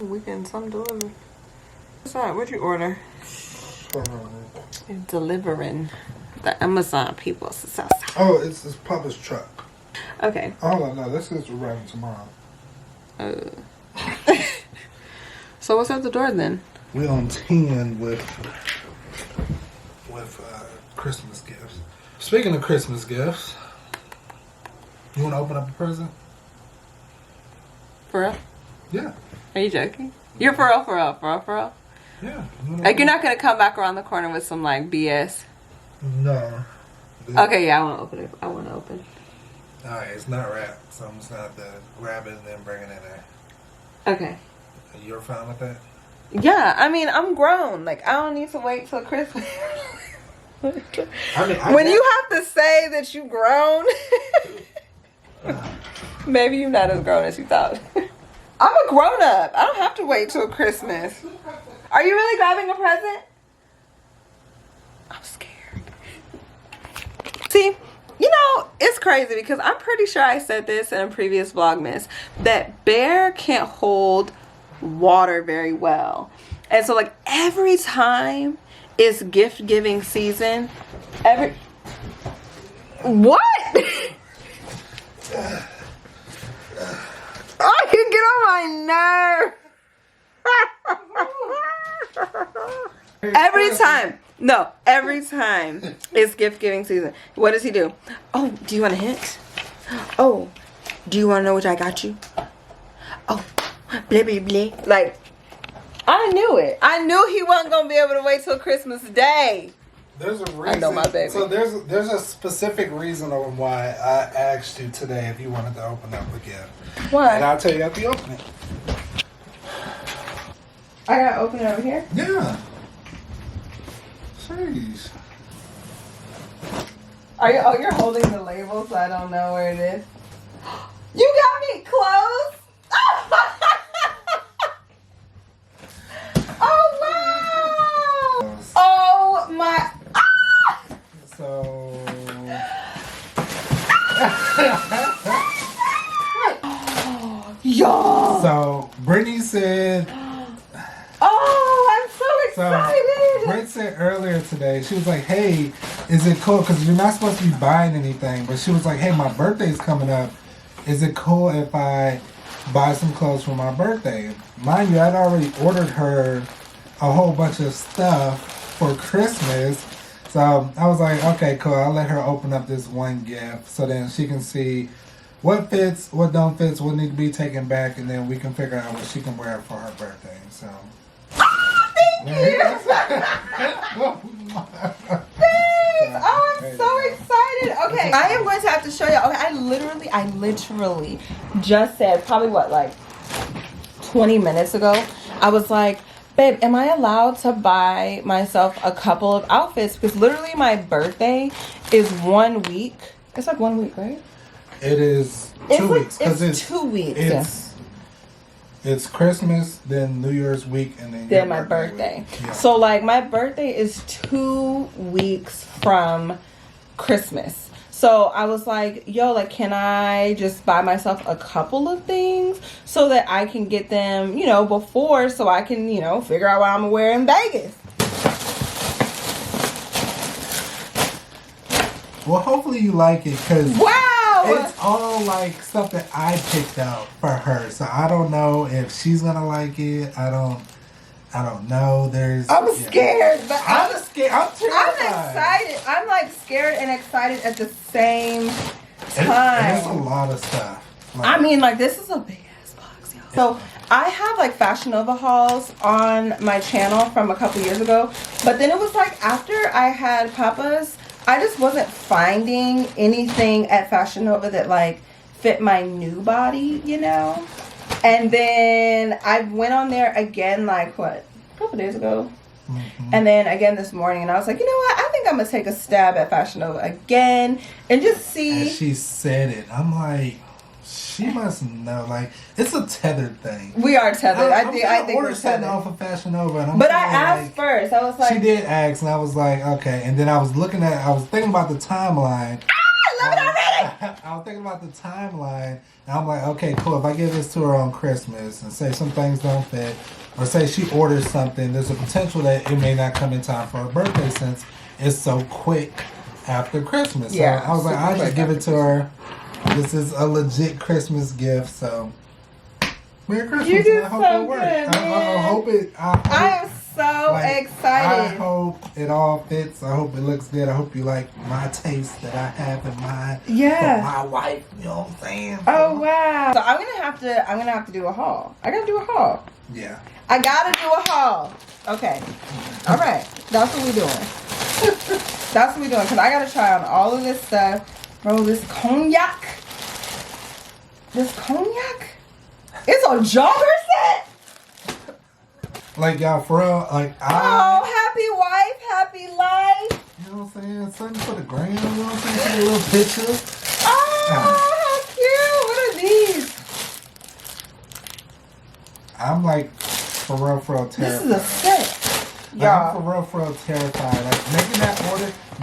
We getting some delivered. What's that? What'd you order? Delivering. The Amazon people. Oh, it's Papa's truck. Okay. Oh no, this is arriving tomorrow. So what's at the door then? We on 10 with Christmas gifts. Speaking of Christmas gifts, you want to open up a present? For real? Yeah. Are you joking? You're for real, for real, for real, for real? Yeah. Like you're not gonna come back around the corner with some like BS? No. Okay, yeah, I want to open it. I want to open. Alright, it's not wrapped, so I'm just gonna have to grab it and then bring it in there. Okay. You're fine with that? Yeah, I mean, I'm grown. Like, I don't need to wait till Christmas. When you have to say that you grown, maybe you're not as grown as you thought. I'm a grown up. I don't have to wait till Christmas. Are you really grabbing a present? I'm scared. See, you know, it's crazy because I'm pretty sure I said this in a previous Vlogmas that Bear can't hold water very well. And so like every time it's gift giving season, what? Oh, you get on my nerve. Every time it's gift giving season, what does he do? Oh, do you want a hint? Oh, do you want to know what I got you? Oh, blah blah blah. Like, I knew it. I knew he wasn't gonna be able to wait till Christmas Day. There's a reason. I know my baby. So there's a specific reason on why I asked you today if you wanted to open up a gift. What? And I'll tell you after you open it. I gotta open it over here? Yeah. Jeez. You're holding the label so I don't know where it is. You got me clothes? Oh wow! Oh my! So. Yo! So Brittany said. Oh, I'm so excited! So Britt said earlier today, she was like, "Hey, is it cool? Because you're not supposed to be buying anything." But she was like, "Hey, my birthday's coming up. Is it cool if I buy some clothes for my birthday?" Mind you, I'd already ordered her a whole bunch of stuff for Christmas. So I was like, okay, cool. I'll let her open up this one gift so then she can see what fits, what don't fit, what need to be taken back, and then we can figure out what she can wear for her birthday. So. Thank you! Thanks! Oh, I'm so excited. Okay, I am going to have to show you. Okay, I literally just said, probably what, like 20 minutes ago, I was like, babe, am I allowed to buy myself a couple of outfits? Because literally my birthday is 1 week. It's like 1 week, right? It is 2 weeks. It's 2 weeks. It's Christmas, then New Year's week, and then my birthday. Yeah. So like my birthday is 2 weeks from Christmas. So I was like, yo, like, can I just buy myself a couple of things so that I can get them, you know, before, so I can, you know, figure out what I'm gonna wear in Vegas. Well, hopefully you like it, because wow, it's all like stuff that I picked out for her. So I don't know if she's gonna like it. I don't know. I'm scared, but I'm scared. I'm terrified. I'm excited. I'm like scared and excited at the same time. It's a lot of stuff. Like, I mean, like, this is a big ass box, y'all. So I have like Fashion Nova hauls on my channel from a couple years ago, but then it was like after I had Papa's, I just wasn't finding anything at Fashion Nova that like fit my new body, you know. And then I went on there again, like, what, a couple days ago? Mm-hmm. And then again this morning, and I was like, you know what? I think I'm going to take a stab at Fashion Nova again and just see. And she said it. I'm like, she must know. Like, it's a tethered thing. We are tethered. I think we're tethered. Off of Fashion Nova. And but I asked first. I was like. She did ask, and I was like, okay. And then I was thinking about the timeline. I love it already! I was thinking about the timeline, and I'm like, okay, cool. If I give this to her on Christmas and say some things don't fit, or say she orders something, there's a potential that it may not come in time for her birthday since it's so quick after Christmas. Yeah, So I was like, I'll super just quick give it to her. This is a legit Christmas gift, so Merry Christmas. You did I hope so it works. good, I man. hope it. I am so I excited. hope it all fits. I hope it looks good. I hope you like my taste that I have in mind Yeah. for my wife. You know what I'm saying? Oh wow. So I'm gonna have to do a haul. I gotta do a haul. Yeah. I gotta do a haul. Okay. All right. That's what we doing. That's what we doing. Cause I gotta try on all of this stuff. Bro, this cognac. This cognac? It's a jogger set? Like y'all for real, like Oh, happy wife, happy life. you know what I'm saying? Something for the gram, you know what I'm saying? Some little pictures. Oh, how cute. What are these? I'm like for real This terrified. is a set. Like, Y'all. I'm for real terrified. Like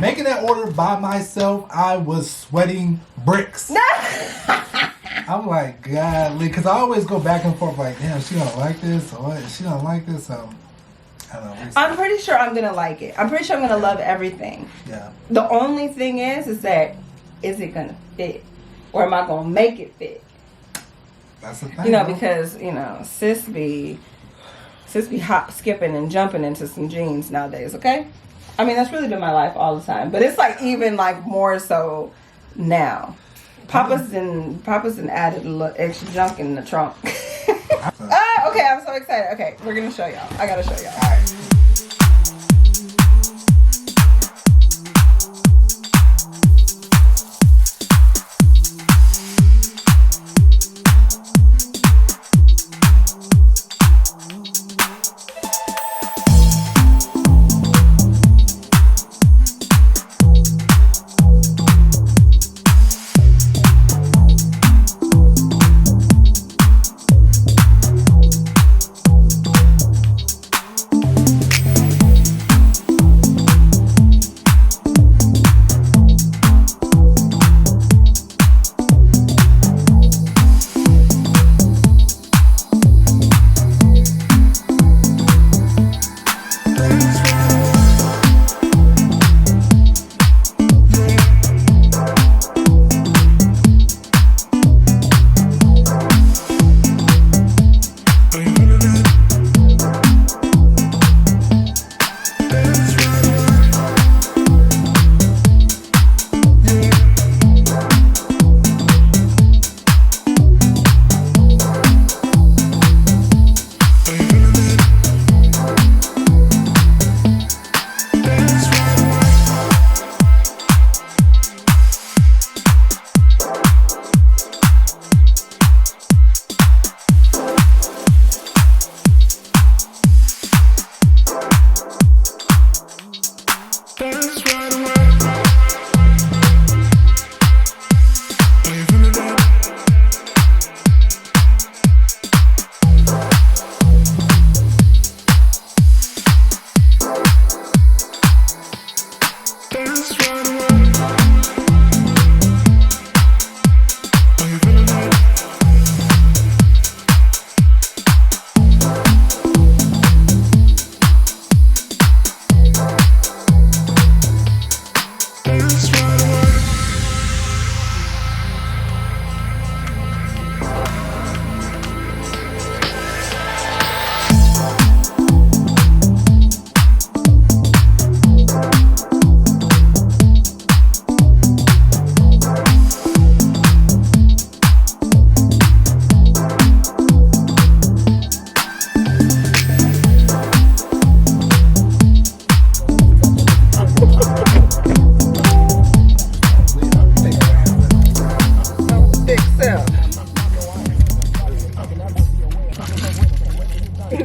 making that order by myself, I was sweating bricks. I'm like, godly, because I always go back and forth like, damn, she don't like this, or what? She don't like this, so I don't know. I'm pretty sure I'm gonna like it. I'm pretty sure I'm gonna love everything. Yeah. The only thing is that is it gonna fit, or am I gonna make it fit? That's the thing. You know, bro. because sis be hop, skipping, and jumping into some jeans nowadays. Okay, I mean that's really been my life all the time, but it's like even like more so now. Papa's done added a little extra junk in the trunk. Okay, I'm so excited. Okay, we're gonna show y'all. I gotta show y'all. All right.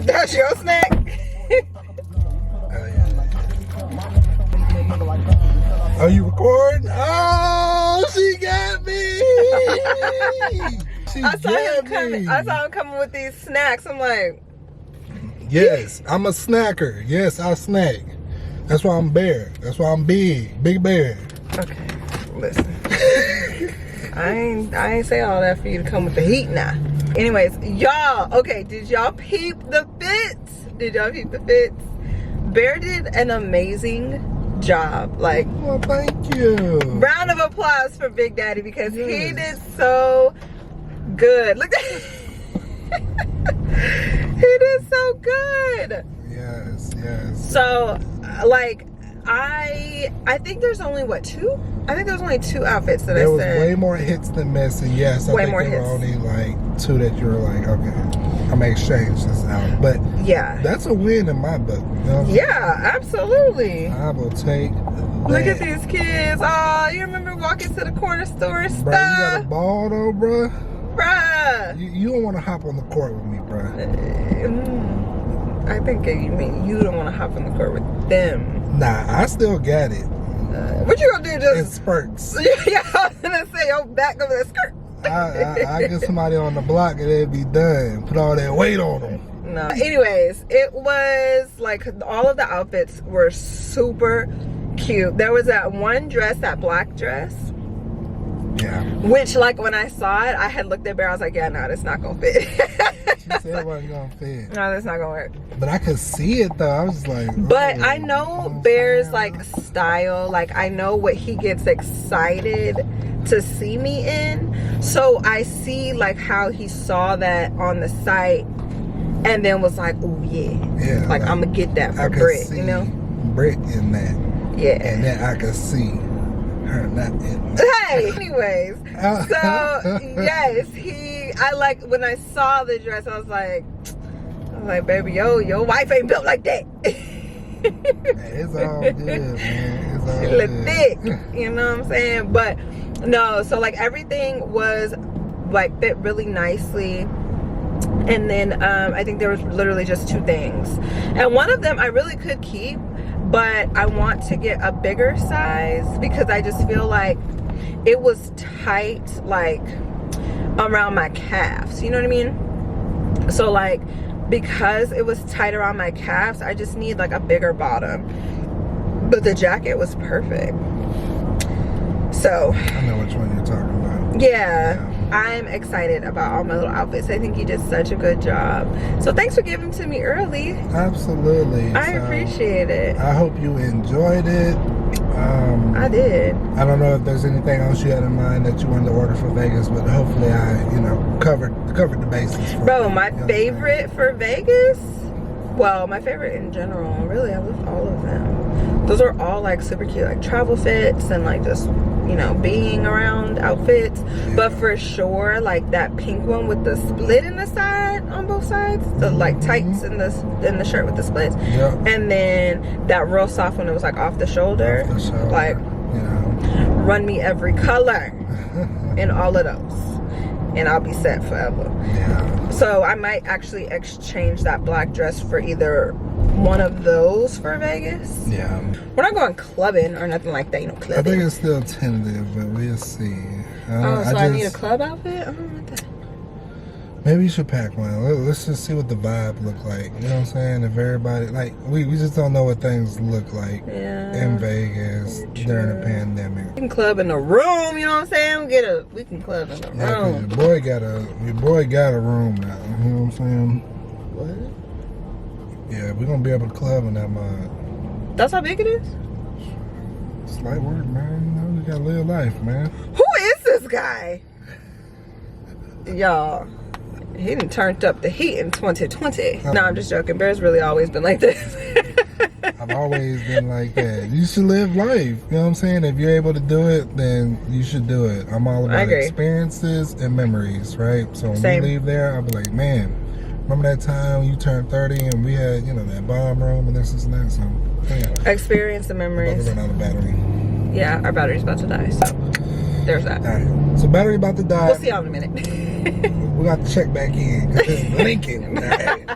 That's your snack? Are you recording? Oh, she got me! She I got me. saw him coming with these snacks. I'm like, Yes, I'm a snacker. Yes, I snack. That's why I'm bear. That's why I'm big. Big bear. okay, listen. I ain't say all that for you to come with the heat now. Anyways, y'all, okay, did y'all peep the fits? Did y'all peep the fits? Bear did an amazing job. Like, well, thank you. Round of applause for Big Daddy because he did so good. Look at he did so good. Yes, yes. So, like, I think there's only what, 2? I think there's only 2 outfits that I there was said. way more hits than miss, and yes, I Way think more there were hits. only like 2 that you were like, okay, I'm gonna exchange this out. But Yeah. that's a win in my book. You know what I'm Yeah, absolutely. saying? I will take that. Look at these kids. Oh, you remember walking to the corner store and Bro, you got a stuff? ball though, bro. Bruh. You don't want to hop on the court with me, bro. I think you mean you don't want to hop on the court with them. Nah, I still got it. What you gonna do? In Just spurts. yeah, I was gonna say, oh, back over the skirt. I get somebody on the block and it'd be done. Put all that weight on them. No. Anyways, it was like all of the outfits were super cute. There was that one dress, that black dress, Yeah. which like when I saw it, I had looked at Bear. I was like, yeah, no, that's not gonna fit. She said it wasn't gonna fit. No, that's not gonna work. But I could see it though. I was just like, But oh, I know Bear's like style. Like I know what he gets excited to see me in. So I see like how he saw that on the site and then was like, oh yeah. Yeah, Like I'm gonna get that I for could Brit, see you know? Brit in that. Yeah. And then I could see her not in that. Hey, anyways. So yes, I like when I saw the dress, I was like, baby, your wife ain't built like that. It's all good, man. It's all She look good. thick, you know what I'm saying? But no, so like everything was like fit really nicely. And then I think there was literally just 2 things. And one of them I really could keep, but I want to get a bigger size because I just feel like it was tight like around my calves, you know what I mean? So like because it was tight around my calves, I just need like a bigger bottom. But the jacket was perfect. So I know which one you're talking about. yeah, I'm excited about all my little outfits. I think you did such a good job. So thanks for giving to me early. Absolutely. I So, appreciate it. I hope you enjoyed it. I did. I don't know if there's anything else you had in mind that you wanted to order for Vegas, but hopefully I, covered the bases. For Bro, you, my you know what I'm saying? favorite for Vegas, well, my favorite in general, really, I love all of them. Those are all like super cute, like travel fits and like just, being around outfits. Yeah. But for sure, like that pink one with the split in the side on both sides, the like tights and the shirt with the splits. Yep. And then that real soft one that was like off the shoulder. Off the shoulder, Like, run me every color in all of those. And I'll be set forever. Yeah. So I might actually exchange that black dress for either one of those for Vegas. Yeah. We're not going clubbing or nothing like that, clubbing. I think it's still tentative, but we'll see. I need a club outfit? I don't know what that. Maybe you should pack one. Let's just see what the vibe look like. You know what I'm saying? If everybody, like, we just don't know what things look like in Vegas during the pandemic. We can club in the room, you know what I'm saying? We can club in the Yeah, 'cause room. your boy got a room now. You know what I'm saying? What? Yeah, we're gonna be able to club in that mud. That's how big it is? It's light work, man. We gotta live life, man. Who is this guy? Y'all, he done turned up the heat in 2020. No, I'm just joking. Bear's really always been like this. I've always been like that. You should live life. You know what I'm saying? If you're able to do it, then you should do it. I'm all I about agree. experiences and memories, right? So when Same. we leave there, I'll be like, man, remember that time you turned 30 and we had, that bomb room and this and that? So, yeah. Experience and About memories. to run out of battery. Yeah, our battery's about to die, so there's that. All right. So battery about to die. We'll see y'all in a minute. We got to check back in because it's blinking. All right.